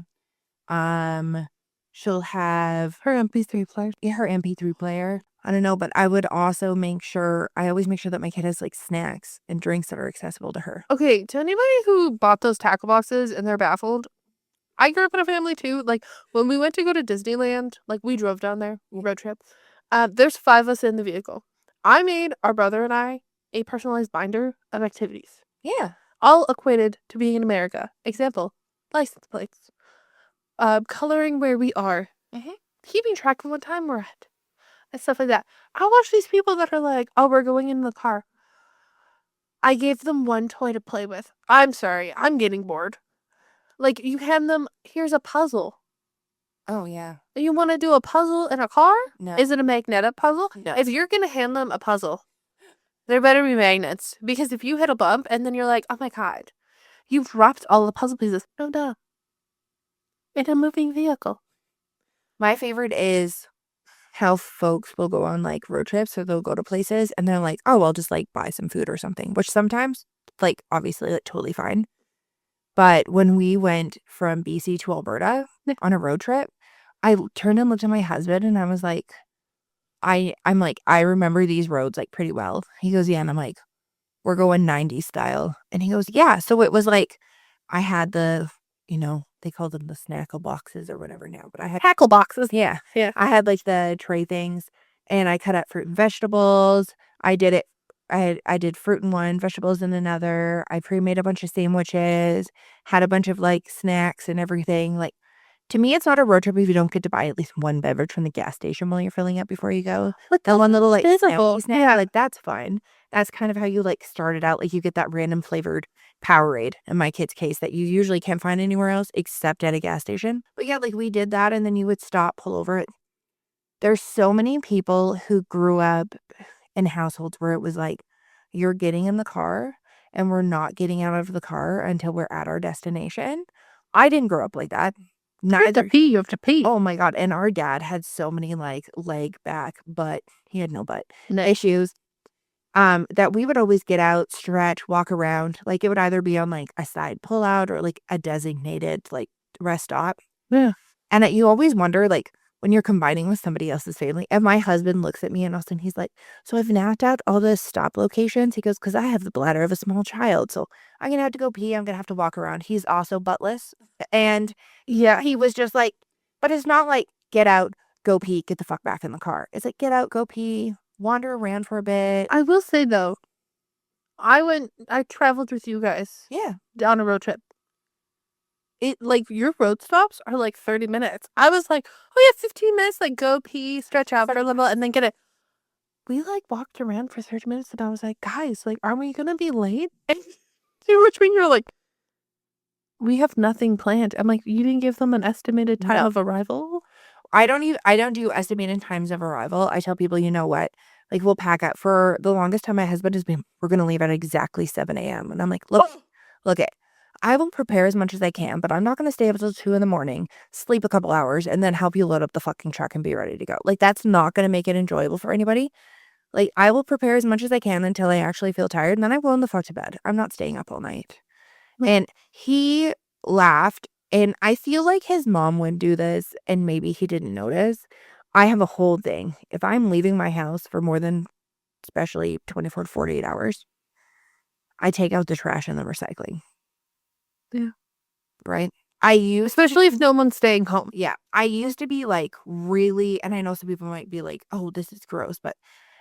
She'll have her MP3 player. Yeah, her MP3 player. I don't know, but I would also I always make sure that my kid has snacks and drinks that are accessible to her. Okay, to anybody who bought those tackle boxes and they're baffled, I grew up in a family too. When we went to go to Disneyland, we drove down there, road trip. There's 5 of us in the vehicle. I made our brother and I a personalized binder of activities. Yeah. All equated to being in America. Example, license plates. Coloring where we are. Mm-hmm. Keeping track of what time we're at. And stuff like that. I watch these people that are like, oh, we're going in the car. I gave them 1 toy to play with. I'm sorry, I'm getting bored. You hand them, here's a puzzle. Oh, yeah. You want to do a puzzle in a car? No. Is it a magnetic puzzle? No. If you're going to hand them a puzzle, there better be magnets. Because if you hit a bump and then you're like, oh my God, you've dropped all the puzzle pieces. No, duh. In a moving vehicle. My favorite is how folks will go on road trips or they'll go to places and they're like, oh, I'll just buy some food or something, which sometimes obviously totally fine. But when we went from BC to Alberta on a road trip, I turned and looked at my husband and I was like, I'm like, I remember these roads pretty well. He goes, yeah. And I'm like, we're going 90s style. And he goes, yeah. So it was I had the, they call them the snackle boxes or whatever now, but I had tackle boxes. Yeah. Yeah. I had the tray things and I cut up fruit and vegetables. I did it. I did fruit in one, vegetables in another. I pre-made a bunch of sandwiches, had a bunch of snacks and everything. To me, it's not a road trip if you don't get to buy at least 1 beverage from the gas station while you're filling up before you go. The one little snack, yeah. That's fine. That's kind of how you started out. You get that random flavored Powerade in my kid's case that you usually can't find anywhere else except at a gas station. But yeah, we did that and then you would stop, pull over it. There's so many people who grew up in households where it was you're getting in the car and we're not getting out of the car until we're at our destination. I didn't grow up like that. You have to pee. Oh my God. And our dad had so many leg, back, butt. He had no butt issues. That we would always get out, stretch, walk around. It would either be on a side pullout or a designated rest stop. Yeah. And you always wonder when you're combining with somebody else's family. And my husband looks at me and all of a sudden he's like, so I've mapped out all the stop locations. He goes, because I have the bladder of a small child. So I'm going to have to go pee. I'm going to have to walk around. He's also buttless. And yeah, he was just but it's not get out, go pee, get the fuck back in the car. It's get out, go pee, wander around for a bit. I will say though, I traveled with you guys. Yeah. On a road trip. It your road stops are 30 minutes. I was like, oh yeah, 15 minutes, go pee, stretch out for a little, and then get it. We walked around for 30 minutes and I was like, guys, aren't we gonna be late? And which mean you're we have nothing planned. I'm like, you didn't give them an estimated time of arrival? I don't do estimated times of arrival. I tell people, you know what? Like, we'll pack up. For the longest time, my husband has been, we're going to leave at exactly 7 a.m. And I'm like, look it. I will prepare as much as I can, but I'm not going to stay up until 2 in the morning, sleep a couple hours, and then help you load up the fucking truck and be ready to go. Like, that's not going to make it enjoyable for anybody. Like, I will prepare as much as I can until I actually feel tired, and then I'm going the fuck to bed. I'm not staying up all night. And he laughed, and I feel like his mom would do this, and maybe he didn't notice. I have a whole thing. If I'm leaving my house for more than, especially 24 to 48 hours, I take out the trash and the recycling. Yeah. Right? Especially if no one's staying home. Yeah. I used to be like really, and I know some people might be like, oh, this is gross, but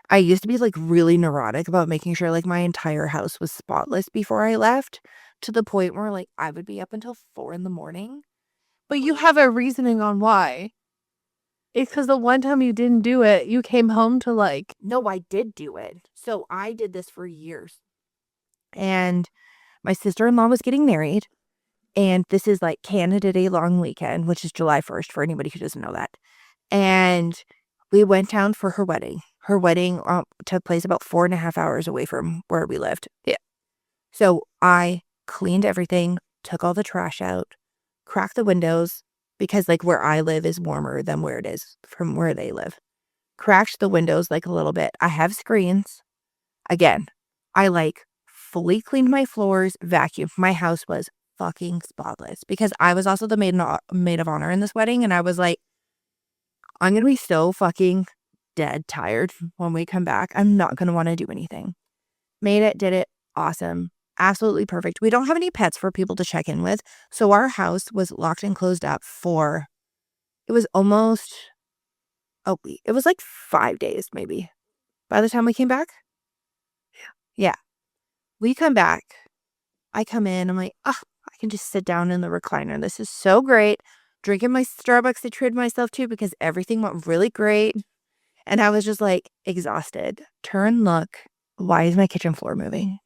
I used to be like really neurotic about making sure like my entire house was spotless before I left, to the point where like I would be up until 4 in the morning. But you have a reasoning on why. It's because the one time you didn't do it, you came home to like... No, I did do it. So I did this for years. And my sister-in-law was getting married. And this is like Canada Day long weekend, which is July 1st for anybody who doesn't know that. And we went down for her wedding. Her wedding took place about 4.5 hours away from where we lived. Yeah. So I cleaned everything, took all the trash out, cracked the windows, because like where I live is warmer than where it is from where they live. Cracked the windows like a little bit. I have screens. Again, I like fully cleaned my floors, vacuumed. My house was fucking spotless because I was also the maid of honor in this wedding. And I was like, I'm going to be so fucking dead tired when we come back. I'm not going to want to do anything. Made it, did it. Awesome. Absolutely perfect. We don't have any pets for people to check in with. So our house was locked and closed up for, it was almost a week. It was like 5 days maybe by the time we came back. Yeah. We come back. I come in. I'm like, I can just sit down in the recliner. This is so great. Drinking my Starbucks I treated myself to because everything went really great. And I was just like exhausted. Turn, look. Why is my kitchen floor moving?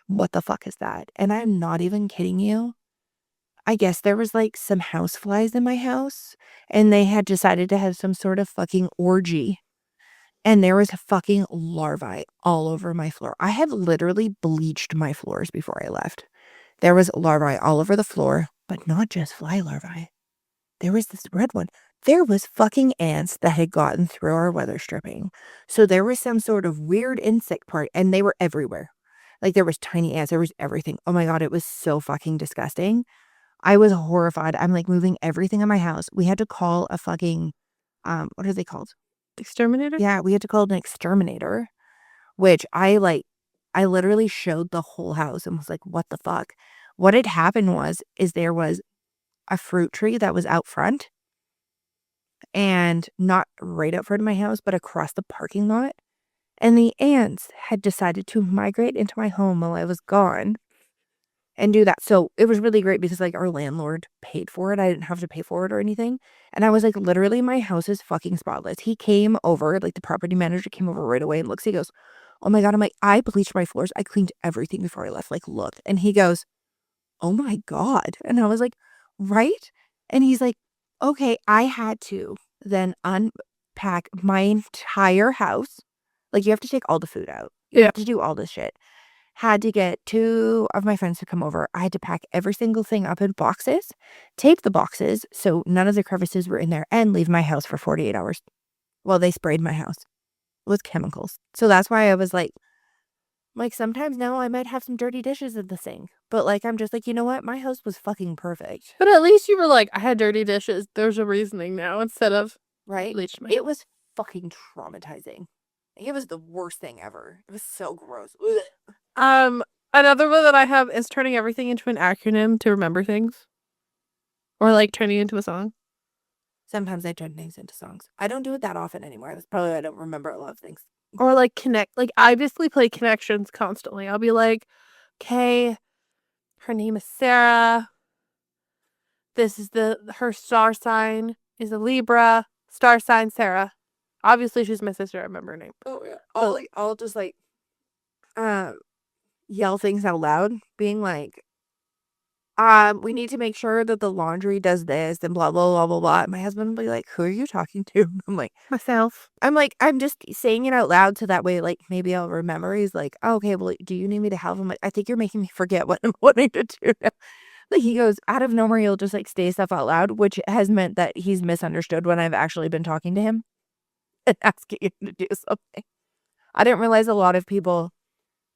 What the fuck is that? And I'm not even kidding you. I guess there was like some house flies in my house and they had decided to have some sort of fucking orgy. And there was fucking larvae all over my floor. I had literally bleached my floors before I left. There was larvae all over the floor, but not just fly larvae. There was this red one. There was fucking ants that had gotten through our weather stripping. So there was some sort of weird insect part, and they were everywhere. Like there was tiny ants, there was everything. Oh my God, it was so fucking disgusting. I was horrified. I'm like moving everything in my house. We had to call a fucking, what are they called? Exterminator? Yeah, we had to call an exterminator, which I literally showed the whole house and was like, what the fuck? What had happened is there was a fruit tree that was out front and not right out front of my house, but across the parking lot. And the ants had decided to migrate into my home while I was gone and do that. So it was really great because like our landlord paid for it. I didn't have to pay for it or anything. And I was like, literally, my house is fucking spotless. He came over, like the property manager came over right away and looks, he goes, oh my God. I'm like, I bleached my floors. I cleaned everything before I left. Like, look. And he goes, oh my God. And I was like, right? And he's like, okay, I had to then unpack my entire house. Like, you have to take all the food out. You have to do all this shit. Had to get 2 of my friends to come over. I had to pack every single thing up in boxes, tape the boxes so none of the crevices were in there, and leave my house for 48 hours while they sprayed my house with chemicals. So that's why I was like, sometimes now I might have some dirty dishes in the sink. But like, I'm just like, you know what? My house was fucking perfect. But at least you were like, I had dirty dishes. There's a reasoning now instead of Right? bleached my... It was fucking traumatizing. It was the worst thing ever. It was so gross. Ugh. Another one that I have is turning everything into an acronym to remember things. Or like turning it into a song. Sometimes I turn things into songs. I don't do it that often anymore. That's probably why I don't remember a lot of things. Or like connect. Like I basically play connections constantly. I'll be like, okay, her name is Sarah. This is her star sign is a Libra. Star sign Sarah. Obviously she's my sister. I remember her name. Oh yeah. I'll just like yell things out loud, being like, we need to make sure that the laundry does this and blah, blah, blah, blah, blah. And my husband will be like, who are you talking to? Myself. I'm just saying it out loud so that way, like, maybe I'll remember. He's like, oh, okay, well, do you need me to help? I'm like, I think you're making me forget what I'm wanting to do now. Like, he goes, out of nowhere, he'll just, like, say stuff out loud, which has meant that he's misunderstood when I've actually been talking to him and asking him to do something. I didn't realize a lot of people,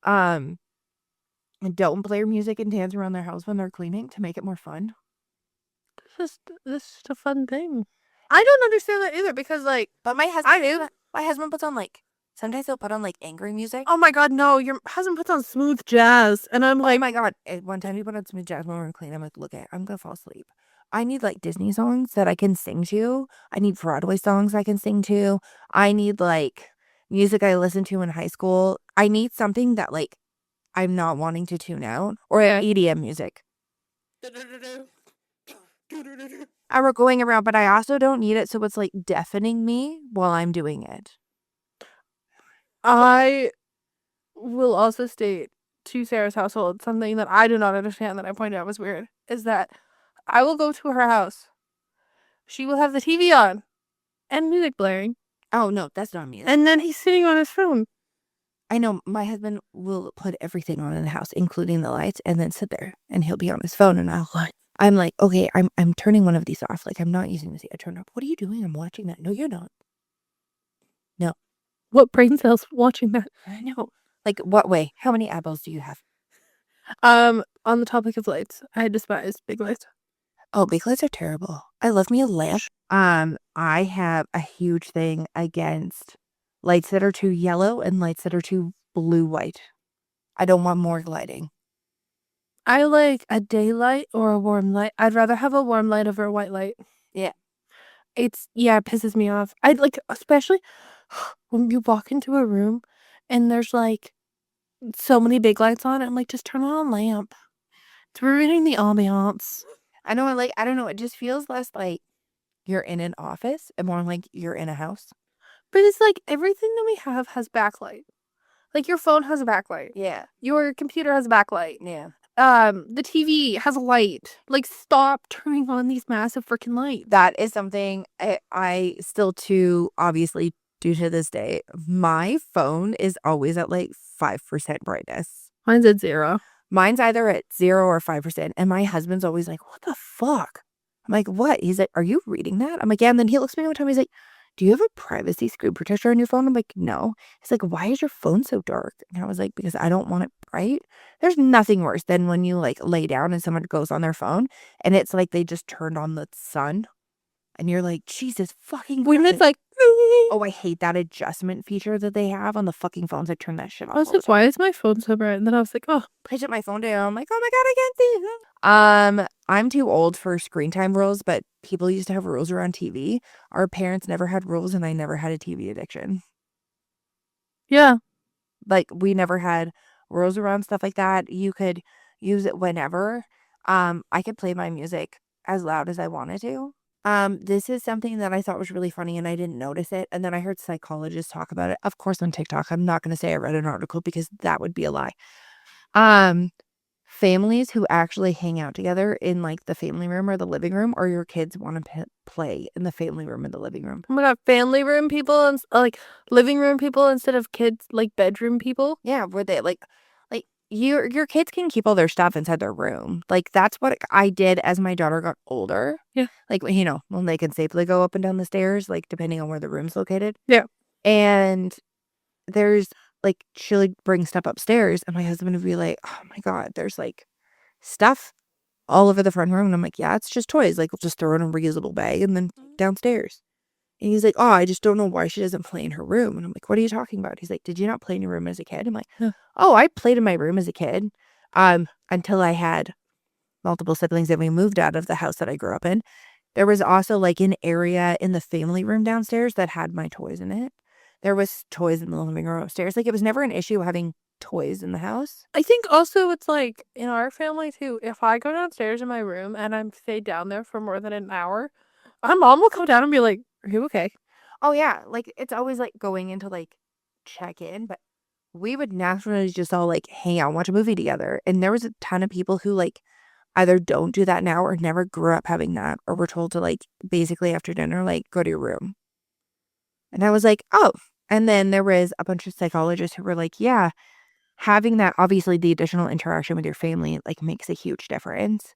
don't play music and dance around their house when they're cleaning to make it more fun. This is just a fun thing. I don't understand that either because, like, But my husband, I do. My husband puts on, like, sometimes he'll put on, like, angry music. Oh my God, no! Your husband puts on smooth jazz, and I'm Oh like, my God. One time he put on some jazz when we were cleaning. I'm like, look, I'm gonna fall asleep. I need, like, Disney songs that I can sing to. I need Broadway songs I can sing to. I need, like, music I listened to in high school. I need something that, like, I'm not wanting to tune out. Or EDM music. We're going around, but I also don't need it so it's, like, deafening me while I'm doing it. I will also state to Sarah's household something that I do not understand that I pointed out was weird is that I will go to her house. She will have the TV on and music blaring, Oh, no, that's not me. and then he's sitting on his phone. I know my husband will put everything on in the house, including the lights, and then sit there and he'll be on his phone and I'm like, okay, I'm turning one of these off. Like, I'm not using this. I turn it off. What are you doing? I'm watching that. No, you're not. No. What brain cells watching that? I know. Like, what way? How many eyeballs do you have? On the topic of lights, I despise big lights. Oh, big lights are terrible. I love me a lamp. I have a huge thing against lights that are too yellow and lights that are too blue-white. I don't want more lighting. I like a daylight or a warm light. I'd rather have a warm light over a white light. Yeah. It pisses me off. I'd like, especially when you walk into a room and there's like so many big lights on. I'm like, just turn on a lamp. It's ruining the ambiance. I know, I don't know. It just feels less like you're in an office and more like you're in a house. But it's like everything that we have has backlight. Like your phone has a backlight. Yeah. Your computer has a backlight. Yeah. The TV has a light. Like, stop turning on these massive freaking lights. That is something I still too, obviously, due to this day, my phone is always at like 5% brightness. Mine's at 0. Mine's either at 0 or 5%. And my husband's always like, what the fuck? I'm like, what? He's like, are you reading that? I'm like, yeah. And then he looks at me one time. He's like, do you have a privacy screen protector on your phone? I'm like, no. He's like, why is your phone so dark? And I was like, because I don't want it bright. There's nothing worse than when you like lay down and someone goes on their phone and it's like they just turned on the sun and you're like, Jesus fucking When it's like, oh, I hate that adjustment feature that they have on the fucking phones. I turn that shit off. I was like, why is my phone so bright? And then I was like, oh, I shut my phone down. I'm like, oh my God, I can't see it. I'm too old for screen time rules, but people used to have rules around TV. Our parents never had rules and I never had a TV addiction. yeah. Like, we never had rules around stuff like that. You could use it whenever. I could play my music as loud as I wanted to. This is something that I thought was really funny and I didn't notice it. And then I heard psychologists talk about it. Of course, on TikTok. I'm not going to say I read an article because that would be a lie. Families who actually hang out together in like the family room or the living room, or your kids want to play in the family room or the living room. Oh my God, family room people and like living room people instead of kids, like bedroom people. Yeah, where they like your kids can keep all their stuff inside their room. Like, that's what I did as my daughter got older. Yeah. Like, you know, when they can safely go up and down the stairs, like depending on where the room's located. Yeah. And there's like, she'll bring stuff upstairs and my husband would be like, oh my God, there's like stuff all over the front room. And I'm like, yeah, it's just toys. Like, we'll just throw it in a reusable bag and then downstairs. And he's like, oh, I just don't know why she doesn't play in her room. And I'm like, what are you talking about? He's like, did you not play in your room as a kid? I'm like, oh, I played in my room as a kid until I had multiple siblings and we moved out of the house that I grew up in. There was also like an area in the family room downstairs that had my toys in it. There was toys in the living room upstairs. Like, it was never an issue having toys in the house. I think also it's like in our family too, if I go downstairs in my room and I'm stayed down there for more than an hour, my mom will come down and be like, are you okay? Oh, yeah. Like, it's always like going into like check in, but we would naturally just all like hang out, watch a movie together. And there was a ton of people who like either don't do that now or never grew up having that, or were told to like basically after dinner, like go to your room. And I was like, oh. And then there was a bunch of psychologists who were like, yeah, having that, obviously the additional interaction with your family like makes a huge difference.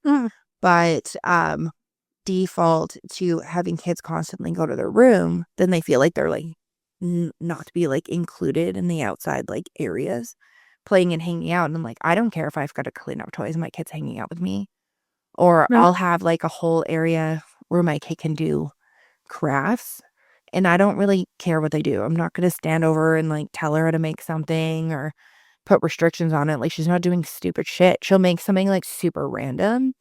But default to having kids constantly go to their room, then they feel like they're like not to be like included in the outside like areas, playing and hanging out. And I'm like, I don't care if I've got to clean up toys and my kid's hanging out with me, or No. I'll have like a whole area where my kid can do crafts. And I don't really care what they do. I'm not going to stand over and like tell her how to make something or put restrictions on it. Like, she's not doing stupid shit. She'll make something like super random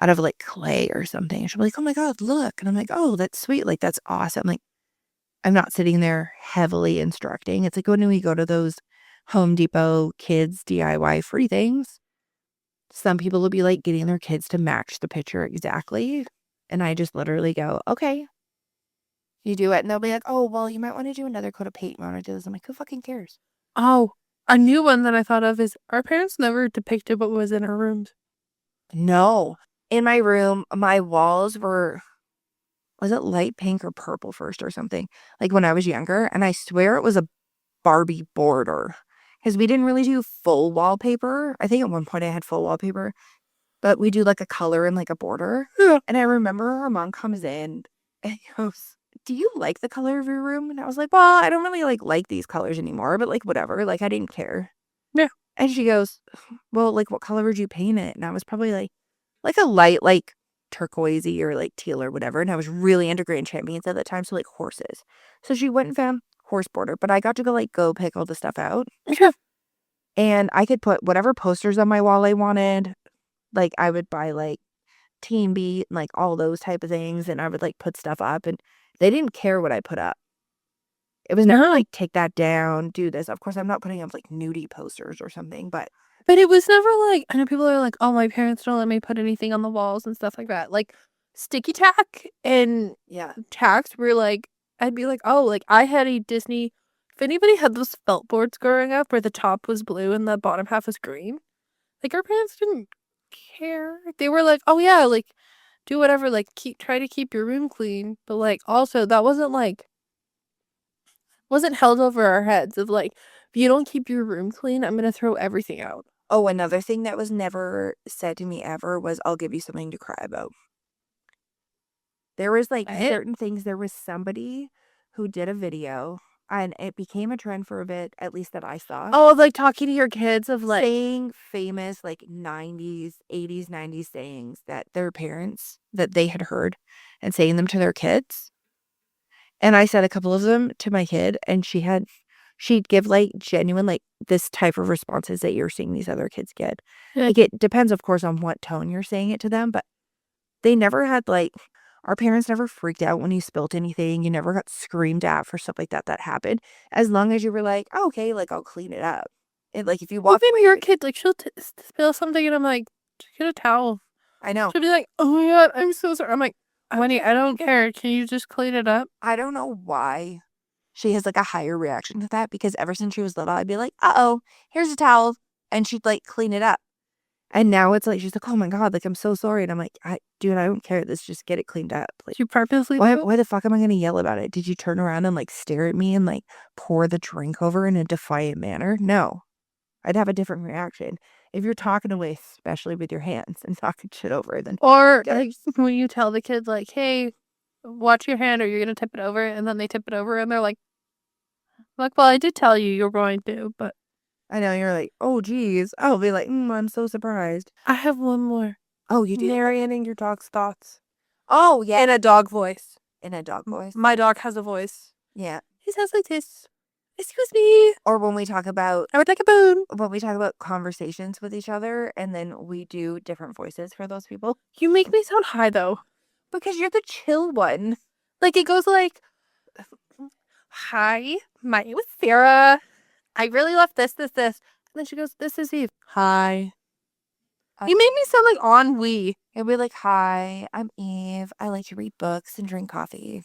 out of like clay or something. She'll be like, oh my God, look. And I'm like, oh, that's sweet. Like, that's awesome. Like, I'm not sitting there heavily instructing. It's like when we go to those Home Depot kids DIY free things, some people will be like getting their kids to match the picture exactly. And I just literally go, okay, you do it. And they'll be like, oh, well, you might want to do another coat of paint. You want to do this? I'm like, who fucking cares? Oh, a new one that I thought of is our parents never depicted what was in our rooms. No. In my room, my walls were, was it light pink or purple first or something? Like when I was younger. And I swear it was a Barbie border. Because we didn't really do full wallpaper. I think at one point I had full wallpaper. But we do like a color and like a border. Yeah. And I remember our mom comes in and goes, do you like the color of your room? And I was like, well, I don't really like these colors anymore, but like whatever. Like I didn't care. Yeah. And she goes, well, like what color would you paint it? And I was probably like a light, like turquoisey or like teal or whatever. And I was really into Grand Champions at the time. So like horses. So she went and found horse border, but I got to go pick all the stuff out. Yeah. And I could put whatever posters on my wall I wanted. Like I would buy like Teen Beat and like all those type of things. And I would like put stuff up, and they didn't care what I put up. It was never like take that down, do this. Of course, I'm not putting up like nudie posters or something, but it was never like, I know people are like, oh, my parents don't let me put anything on the walls and stuff like that. Like sticky tack and yeah. tacks were like, I'd be like, oh, like I had a Disney, if anybody had those felt boards growing up where the top was blue and the bottom half was green, like our parents didn't care. They were like, oh yeah, like do whatever, like try to keep your room clean. But like also that wasn't held over our heads of like, if you don't keep your room clean, I'm gonna throw everything out. Oh, another thing that was never said to me ever was, I'll give you something to cry about. There was like certain things. There was somebody who did a video, and it became a trend for a bit, at least that I saw. Oh, like talking to your kids of like saying famous like 90s, 80s, 90s sayings that their parents, that they had heard, and saying them to their kids. And I said a couple of them to my kid, and she'd give like genuine like this type of responses that you're seeing these other kids get. Yeah. Like it depends, of course, on what tone you're saying it to them, but they never had like, our parents never freaked out when you spilt anything. You never got screamed at for stuff like that happened. As long as you were like, oh, okay, like I'll clean it up. And like if you walk even your kid, like she'll spill something and I'm like, get a towel. I know. She'll be like, oh my God, I'm so sorry. I'm like, Winnie, I don't care. Can you just clean it up? I don't know why she has like a higher reaction to that, because ever since she was little, I'd be like, uh-oh, here's a towel. And she'd like clean it up. And now it's like, she's like, oh my God, like I'm so sorry. And I'm like, dude, I don't care. Let's just get it cleaned up. Like, You purposely why the fuck am I going to yell about it? Did you turn around and like stare at me and like pour the drink over in a defiant manner? No. I'd have a different reaction. If you're talking away, especially with your hands and talking shit over, then or like when you tell the kids like, hey, watch your hand or you're gonna tip it over, and then they tip it over and they're like, well, I did tell you you're going to, but I know you're like, oh geez. I'll be like, I'm so surprised. I have one more. Oh, you do? Narrating your dog's thoughts. Oh yeah. In a dog voice. In a dog voice. My dog has a voice. Yeah. He sounds like this. Excuse me. Or when we talk about, I would like a bone. when we talk about conversations with each other, and then we do different voices for those people. You make me sound high though. Because you're the chill one. Like it goes like, hi, my name is Sarah. I really love this. And then she goes, this is Eve. Hi. You made me sound like ennui. It'd be like, hi, I'm Eve. I like to read books and drink coffee.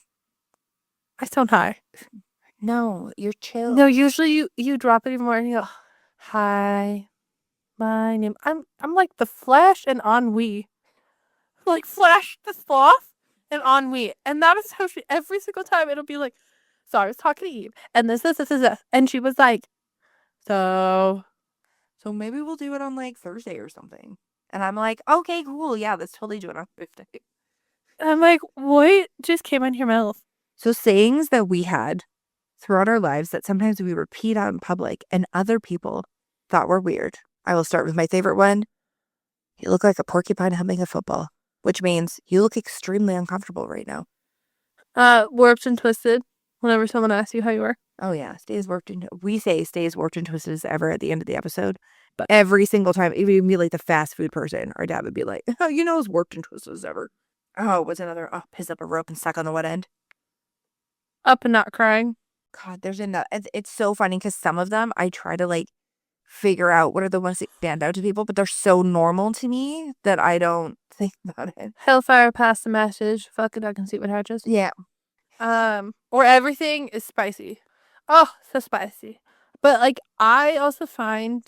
I sound high. No, you're chill. No, usually you drop it even more and you go, hi, my name. I'm like the Flash and ennui. like flash the sloth and ennui. And that is how she, every single time it'll be like, so I was talking to Eve and this. And she was like, so maybe we'll do it on like Thursday or something. And I'm like, okay, cool. Yeah, let's totally do it on Thursday. I'm like, what just came out of your mouth? So sayings that we had throughout our lives that sometimes we repeat out in public and other people thought were weird. I will start with my favorite one. You look like a porcupine humping a football, which means you look extremely uncomfortable right now. Warped and twisted. Whenever someone asks you how you are. Oh yeah, we say stays warped and twisted as ever at the end of the episode. But every single time, even if be like the fast food person, our dad would be like, oh, you know, as warped and twisted as ever. Oh, what's another? Oh, piss up a rope and suck on the wet end. Up and not crying. God, there's enough. It's so funny because some of them I try to like figure out what are the ones that stand out to people, but they're so normal to me that I don't think about it. Hellfire past the message. Fuck it, I can see what hatches. Yeah. Or everything is spicy. Oh, so spicy. But like I also find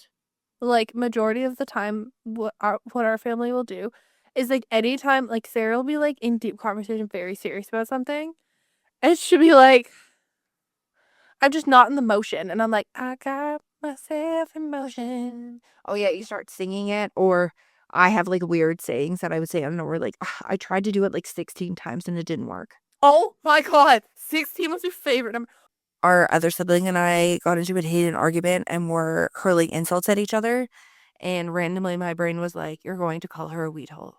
like majority of the time what our family will do is like anytime like Sarah will be like in deep conversation, very serious about something, and she'll be like, I'm just not in the motion, and I'm like, I got myself in motion. Oh yeah, you start singing it, or I have like weird sayings that I would say. I don't know, where like I tried to do it like 16 times and it didn't work. Oh my god, 16 was your favorite number. Our other sibling and I got into a heated argument and were hurling insults at each other. And randomly my brain was like, you're going to call her a weed hole.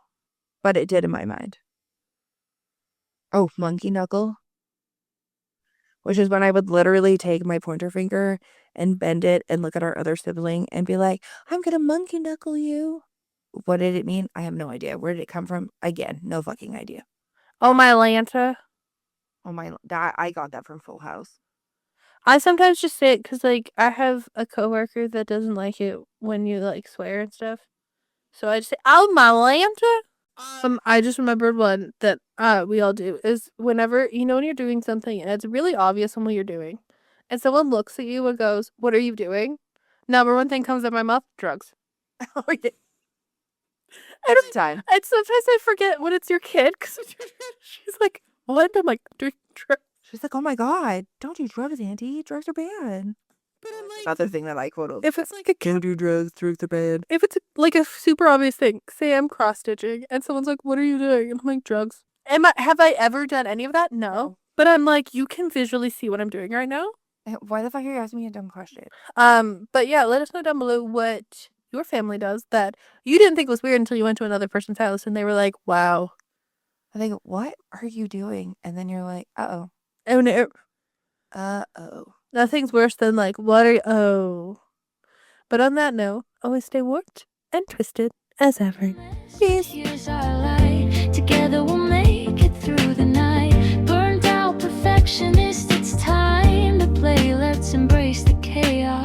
But it did in my mind. Oh, monkey knuckle. Which is when I would literally take my pointer finger and bend it and look at our other sibling and be like, I'm going to monkey knuckle you. What did it mean? I have no idea. Where did it come from? Again, no fucking idea. Oh my Lanta. Oh my, I got that from Full House. I sometimes just say it because, like, I have a coworker that doesn't like it when you, like, swear and stuff. So I just say, oh, my Lanta. I just remembered one that we all do is whenever, you know, when you're doing something and it's really obvious on what you're doing and someone looks at you and goes, what are you doing? Number one thing comes out of my mouth, drugs. Oh, yeah. Every time. And sometimes I forget when it's your kid because she's like, what? I'm like, doing drugs. She's like, oh my God, don't do drugs, Auntie. Drugs are bad. But I'm like, another thing that I quote. if it's like a Can't do drugs, drugs are bad. if it's like a super obvious thing, say I'm cross stitching and someone's like, what are you doing? And I'm like, drugs. Have I ever done any of that? No. But I'm like, you can visually see what I'm doing right now. Why the fuck are you asking me a dumb question? But yeah, let us know down below what your family does that you didn't think was weird until you went to another person's house and they were like, wow. I think, what are you doing? And then you're like, uh-oh. Oh no. Uh-oh. Nothing's worse than like, what are you? Oh. But on that note, always stay warped and twisted as ever. Peace. Here's our light. Together we'll make it through the night. Burnt out perfectionist, it's time to play. Let's embrace the chaos.